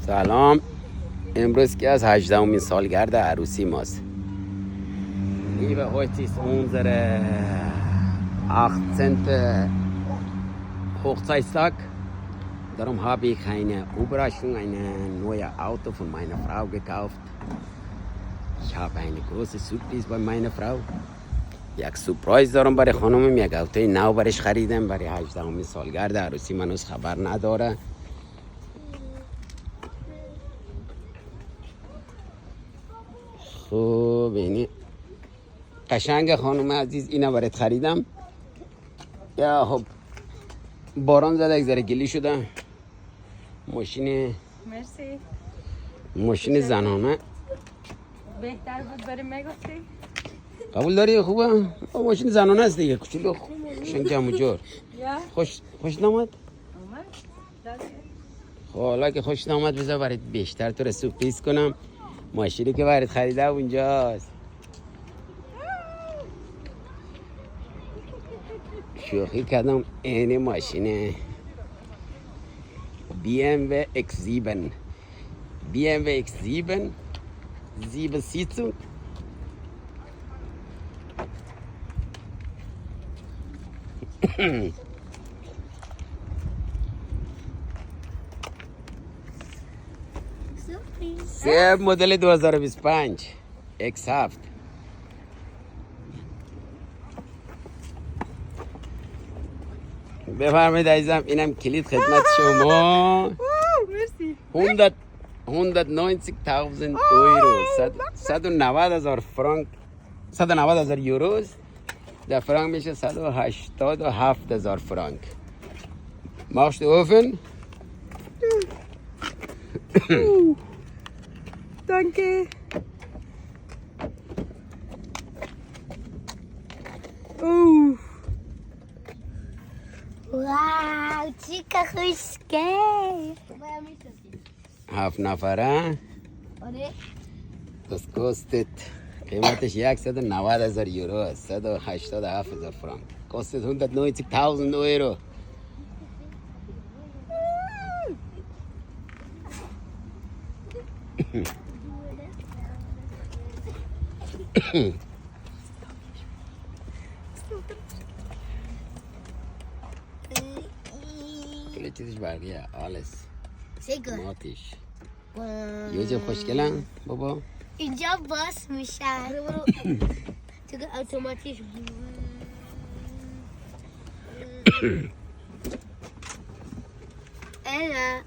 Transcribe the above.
سلام. امروز که از 18مین سالگرد عروسی ماست. Liebe, heute ist unsere 18. Hochzeitstag. Darum habe ich eine Überraschung, ein neues Auto von meiner Frau gekauft. Ich habe eine große Surprise bei meiner Frau. یک سورپرایز دارم برای خانمم. یک اوتوی نو برش خریدم برای 18مین سالگرد عروسی. من از خبر نداره. خوب اینی قشنگ خانم عزیز، اینا برات خریدم. یا خب باران زده یک ذره گلی شده. ماشین مرسی. ماشین زنانه بهتر بود برای میگفتی؟ قبول داری؟ خوبه؟ ماشین زنانه است دیگه، کوچولو قشنگ جمع جور. خوش نامد؟ خب حالا که خوش نامد بذار برات بیشتر تو رو سورپرایز کنم. ماشینی که برات خریدم اونجاست. شوخی کردم، این ماشینه BMW X7. BMW X7 7 Sitzung. سه مدل 2025 X7. بفرمایید عزیزم، اینم کلید خدمت شما. مرسی. 190,000 euro. 190,000 فرانک، 190,000 یورو. در فرانک میشه 187,000 فرانک. Machst du offen? Danke. واو چیکار خوشگل. 7 نفره. آره. Das kostet قیمتش 190,000 یورو است. 187,000 فرانک. Kostet 190,000 euro. کلی چیزش برگیه alles. سیگار. ماتش. یه جا خوشگلن بابا. اینجا باز میشه. تو که اتوماتیک اینا